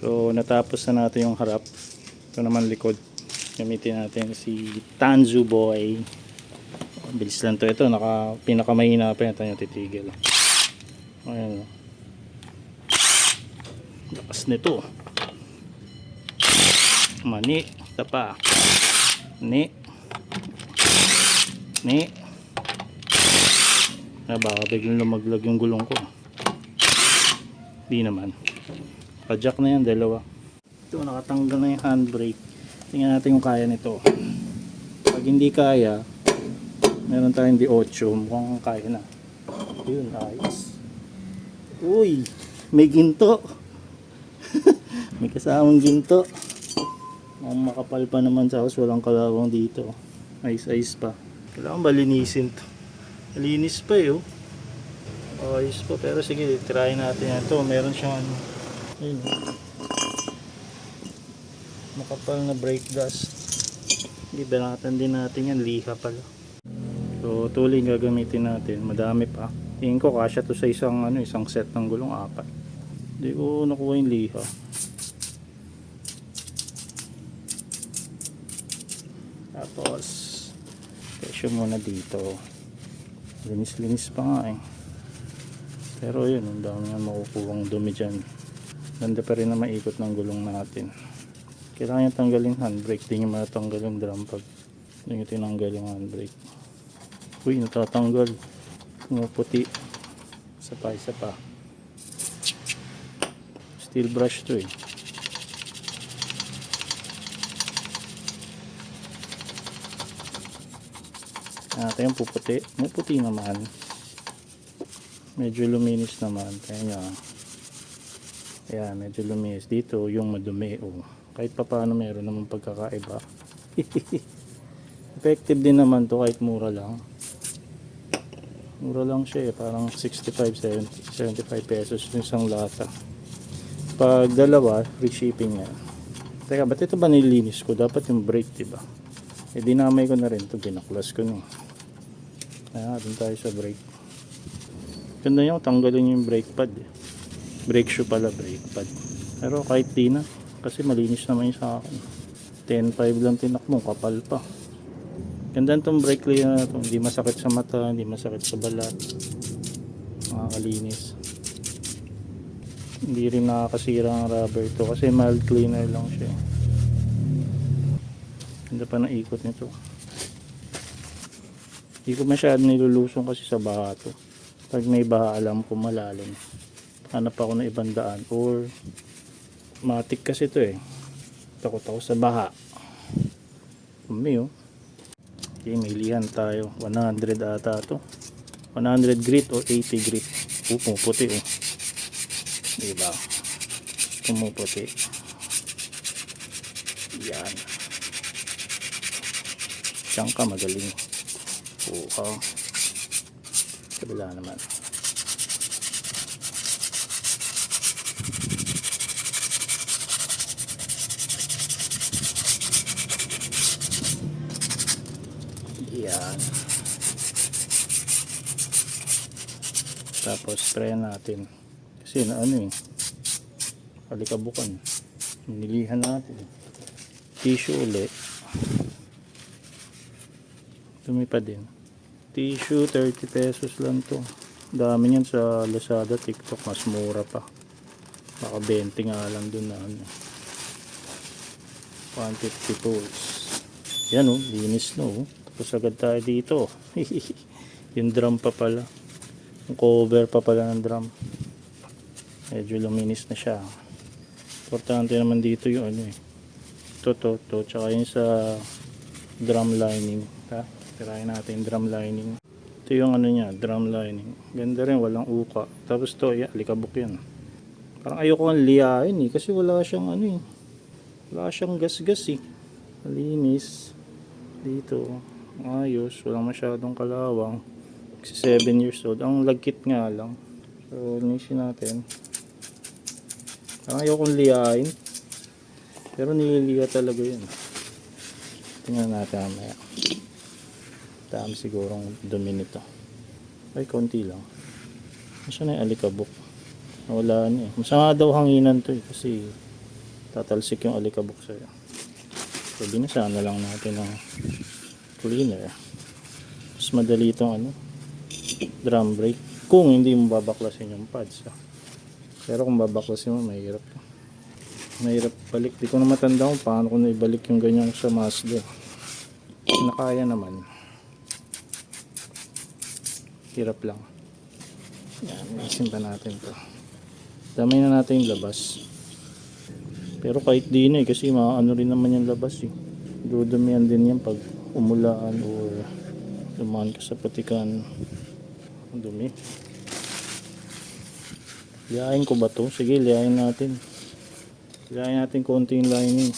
So natapos na natin yung harap. Ito naman likod. Gamitin natin si Tanzu Boy. Bilis lang to. Ito pinakamahina pa yan. Ito yung titigil. Ayan. Lakas nito. Mani. Tapa. Ni. Baka biglang lumaglag yung gulong ko. Di naman. Pajak na yan, dalawa. Ito, nakatanggal na yung handbrake. Tingnan natin kung kaya nito. Pag hindi kaya, meron tayong D8. Mukhang kaya na. Yun, ayos. Uy, may ginto. May kasamang ginto. Ang makapal pa naman sa house, walang kalawang dito. Ayos pa. Kailangan balinisin to. Linis pa eh, oh. Ayos pa, pero sige, try natin yan. Ito, meron siyang ayun, makapal na brake dust. Ibanatan din natin yan, liha pala. So, tuling gagamitin natin. Madami pa. Tingin ko kasya to sa isang set ng gulong, 4. Hindi ko nakuha yung liha. Tapos presyo muna dito. Linis pa nga eh. Pero yun, ang dami nga makukuhang dumi dyan. Ganda pa rin na maikot ng gulong natin. Kailangan yung tanggalin handbrake. Di nyo matanggal yung drum pag di nyo tinanggal yung handbrake. Uy, natatanggal. Pumuputi. Isa pa. Steel brush to eh. Ito yung puputi. May puti naman. Medyo luminis naman. Kaya nga. Ayan, medyo luminis. Dito yung madumi. Oh. Kahit pa paano meron naman pagkakaiba. Effective din naman to kahit mura lang. Mura lang siya eh. Parang 65, 70, 75 pesos yung isang lata. Pag dalawa, free shipping na. Teka, ba't ito ba nilinis ko? Dapat yung brake, diba? Eh, dinamay ko na rin ito. Binaklas ko na. Doon tayo sa brake. Ganda nyo, tanggalin yung brake pad. Brake shoe pala, brake pad. Pero kahit di na, kasi malinis naman yung sa akin. 10.5 lang tinakmo, kapal pa. Ganda itong brake cleaner na ito. Hindi masakit sa mata, hindi masakit sa balat. Makakalinis. Hindi rin nakakasira ang rubber ito kasi mild cleaner lang siya. Ganda pa ng ikot nito. Hindi ko masyadong nilulusong kasi sa baha to. Pag may baha, alam ko malalim. Hanap ako ng ibang daan. Or matik kasi to eh. Takot ako sa baha. Oh. Okay, may lihan tayo. 100 ata to. 100 grit o 80 grit. Pumuputi oh. Diba? Pumuputi. Yan. Siyang ka magaling. Kabila naman. Yan. Tapos spray natin. Kasi halikabukan. Nilihan natin. Tissue ulit. Dumi pa din. Tissue 30 pesos lang to. Dami yan sa Lazada, TikTok, mas mura pa. Baka 20 nga lang dun na 150 tools. Yan linis no. Tapos agad tayo dito. Yung drum pa pala. Yung cover pa pala ng drum. Medyo luminis na siya. Importante naman dito yung to. Tsaka yung sa drum lining. Tirahin natin drum lining. Ito yung niya, drum lining. Ganda rin, walang uka. Tapos to, alikabok yan. Parang ayoko ang liyain kasi wala siyang wala siyang gas-gas eh. Malinis. Dito, ayos, walang masyadong kalawang. Kasi 7 years old. Ang lagkit nga lang. So, linisin natin. Parang ayoko ang liyain. Pero nililiya talaga yan. Tingnan natin mamaya. Dami sigurong dumi nito. Ay, konti lang. Masa na yung alikabok? Wala niya. Masama daw hanginan to kasi tatalsik yung alikabok sa'yo. So binasaan na lang natin ng cleaner. Mas madali itong ano, drum brake kung hindi mo babaklasin yung pads. Pero kung babaklasin mo, mahirap balik. Di ko na matanda kung paano ko na ibalik yung ganyan sa Mazda. Nakaya naman, hirap lang. Yan, isin pa natin to. Damay na natin yung labas. Pero kahit di na kasi maano rin naman yung labas dudumihan din yan pag umulan or dumaan ka sa patikan. Ang dumi. Liyain ko ba to? Sige, liyain natin. Liyain natin konti yung lining.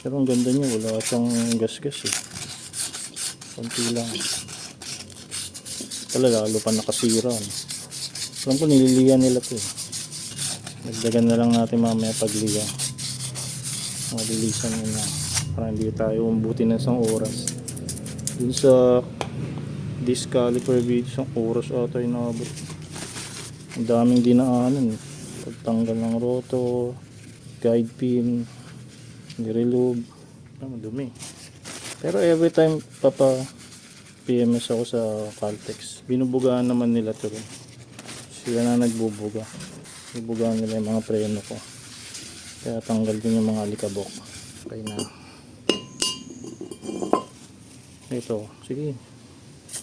Pero ang ganda niya, wala siyang gas-gas konti lang. Lalo pa nakasira. Alam ko nililiyan nila to. Nagdagan na lang natin mamaya pagliya. Malilisan nyo na para hindi tayo umbuti ng isang oras. Dun sa disc caliper video, isang oras ata yung nakabot. Ang daming dinaanan. Pagtanggal ng rotor, guide pin, nirelube. Madumi. Pero every time PMS ako sa Caltex, binubugaan naman nila to rin. Sila na nagbubuga. Binubugaan nila yung mga preno ko. Kaya tanggal din yung mga alikabok. Okay na. Ito, sige.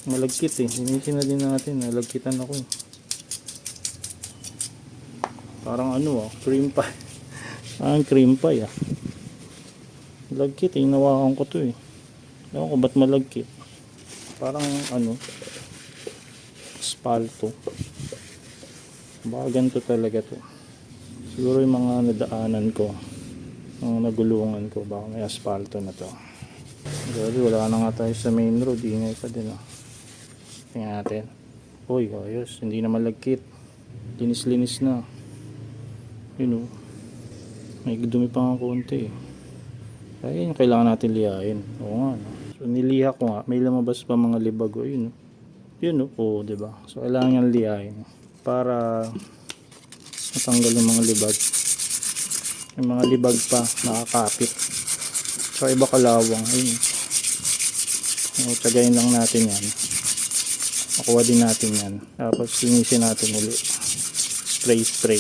Malagkit Linisin na din natin. Nalagkitan ako Parang ano cream pie. Parang cream pie Malagkit Nawakan ko to Ewan ko ba't malagkit. Parang ano, asfalto. Baka ganito talaga to. Siguro yung mga nadaanan ko, mga nagulungan ko, baka may asfalto na to. Grabe, wala na nga tayo sa main road. Ingay pa din Tingnan natin. Uy, ayos, hindi na malagkit. Linis-linis na. May dumi pa nga konti Kaya yung kailangan natin liyain. Oo nga So niliha ko nga, may lumabas pa mga libag Yun diba? So kailangan yung liyain para matanggal yung mga libag. Yung mga libag pa nakakapit. So iba kalawang. Tsagayin lang natin yan. Makuha din natin yan. Tapos linisin natin ulit. Spray.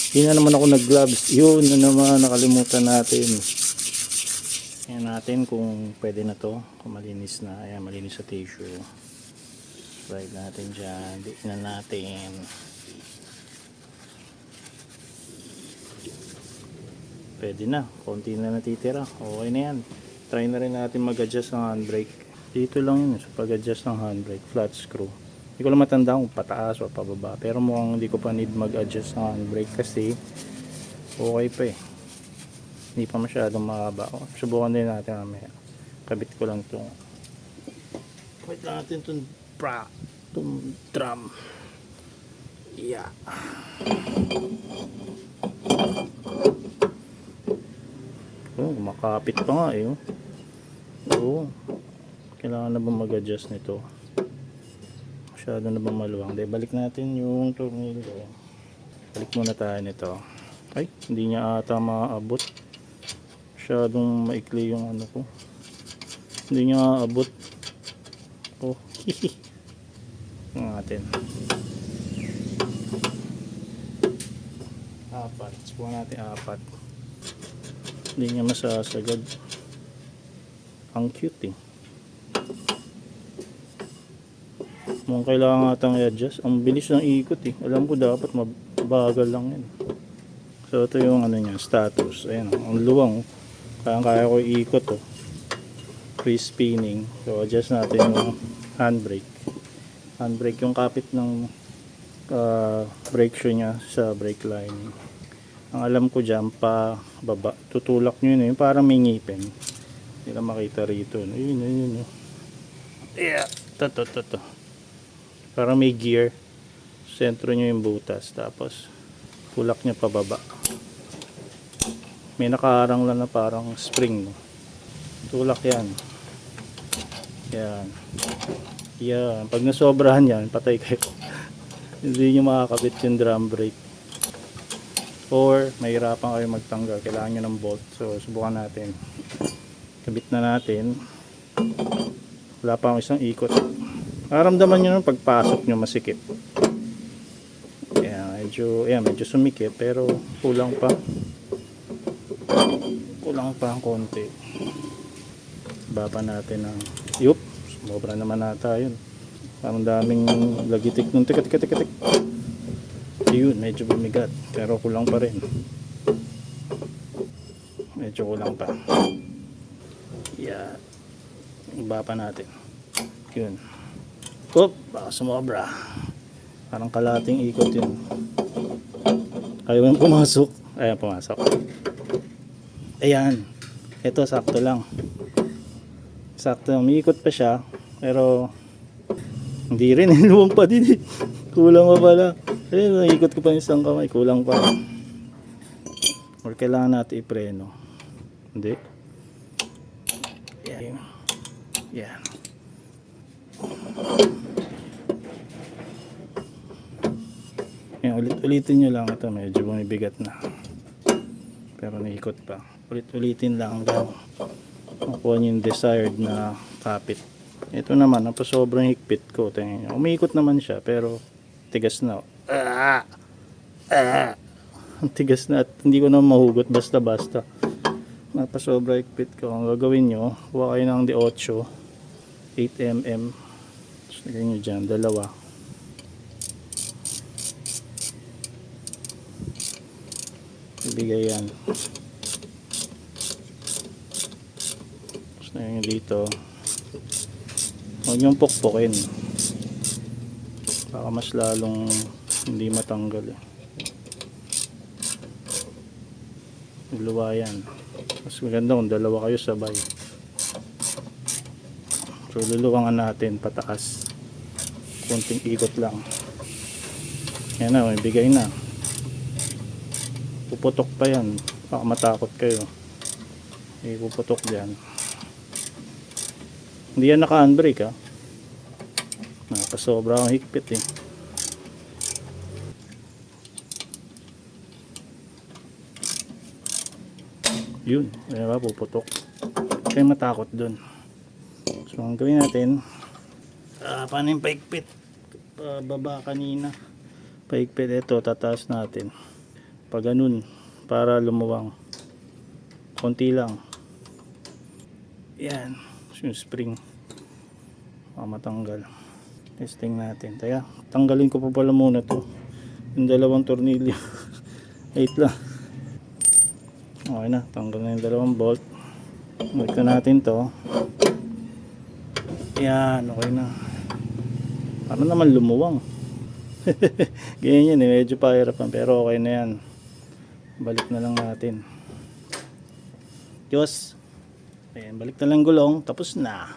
Hindi na naman ako nag-gloves. Yun na naman, nakalimutan natin. Ayan natin kung pwede na to. Kung malinis na. Ayan, malinis sa tissue. Slide natin dyan. Diin na natin. Pwede na. Konti na natitira. Okay na yan. Try na rin natin mag-adjust ng handbrake. Dito lang yun. So pag-adjust ng handbrake. Flat screw. Hindi ko lang matanda kung pataas o pababa. Pero mukhang hindi ko pa need mag-adjust ng handbrake kasi okay pa Hindi pa masyadong mahaba. Subukan din natin mamaya. Kabit ko lang itong wait lang natin itong drum. Yeah. Makapit pa nga kailangan na ba mag-adjust nito? Masyado na ba maluwang? Balik natin yung tornilyo. Balik muna tayo nito. Ay, hindi niya ata maaabot. Masyadong maikli yung ano ko. Hindi niya aabot. Natin. Apat. Subukan natin apat. Hindi niya masasagad. Ang cute Mukhang kailangan natang i-adjust. Ang bilis ng ikot Alam ko dapat mabagal lang yan. So ito yung ano niya, status. Ayan, ang luwang. Kaya ko i-ikot Free spinning. So adjust natin yung handbrake. Handbrake yung kapit ng brake shoe niya sa brake line. Ang alam ko dyan pa baba. Tutulak nyo yun parang may ngipin. Hindi lang makita rito. Ayun. Yeah. Ito. Parang may gear. Sentro nyo yung butas. Tapos tulak niya pababa. May nakaharang lang na parang spring. Tulak yan. Yan. Pag nasobrahan yan, patay kayo. Hindi nyo makakabit yung drum brake. Or mahirapan kayo magtanggal, kailangan nyo ng bolt. So subukan natin. Kabit na natin. Wala pa akong isang ikot. Maramdaman nyo nung pagpasok nyo masikip. Medyo sumikip pero kulang pa ang konti. Baba natin ng yup, sumobra naman nata yun. Parang daming lagitik nung tik. Yun, medyo bumigat pero kulang pa rin. Medyo kulang pa. Yeah. Baba natin. Yun. Oop, baka sumobra. Parang kalating ikot yun. Ayaw yung pumasok. Ayan, pumasok. Ayan. Ito, sakto lang. Sakto lang. Umiikot pa siya. Pero, hindi rin. Luwang pa din. Kulang pa pala. Ayun, naikot ko pa yung isang kamay. Kulang pa. Or kailangan natin ipreno. Hindi. Ayan. Ayan. Ulit-ulitin nyo lang. Ito medyo bumibigat na pero naikot pa. Ulit-ulitin lang hanggang makuha nyo yung desired na kapit. Ito naman ang sobrang higpit ko. Tingnan nyo, umiikot naman siya pero tigas na. Ang tigas na at hindi ko na mahugot basta-basta. Napasobra higpit ko. Ang gagawin nyo, kuha kayo ng D8 8mm. Tapos lagay nyo dyan, dalawa. Ibigay yan. Tapos na yun dito. Huwag yung pukpukin. Baka mas lalong hindi matanggal eh. Dalawa yan. Mas maganda kung dalawa kayo sabay. So luluwangan natin pataas. Kunting ikot lang. Yan na, ibigay na. Puputok pa yan. Baka matakot kayo. Puputok dyan. Hindi yan naka-handbrake ha. Nakasobra ang higpit eh. Yun. Kaya ba puputok. Kaya matakot dun. So ang gawin natin, paano yung paigpit? Baba kanina. Paigpit ito, tataas natin. Pag ganun, para lumuwang konti lang. Yan yung spring matanggal. Testing natin. Taya, tanggalin ko pa pala muna to yung dalawang tornilyo. Wait lang. Okay na, tanggal na yung dalawang bolt. Balik na natin to. Yan, okay na. Para naman lumuwang. Ganyan yun eh, medyo pahirapan pero okay na yan. Balik na lang natin. Diyos. Ayan, balik na lang gulong. Tapos na.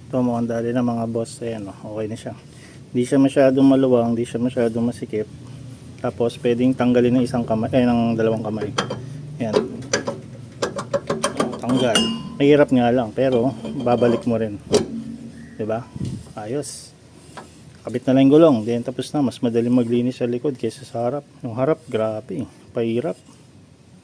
Ito mukhang dali na mga boss. Ayan, okay na siya. Hindi siya masyadong maluwang. Hindi siya masyadong masikip. Tapos pwedeng tanggalin ng isang kamay. Ng dalawang kamay. Ayan. Tanggal. Mahirap nga lang. Pero babalik mo rin. Diba? Ayos. Kabit na lang yung gulong. Then tapos na. Mas madali maglinis sa likod kaysa sa harap. Yung harap, grabe. Pahirap.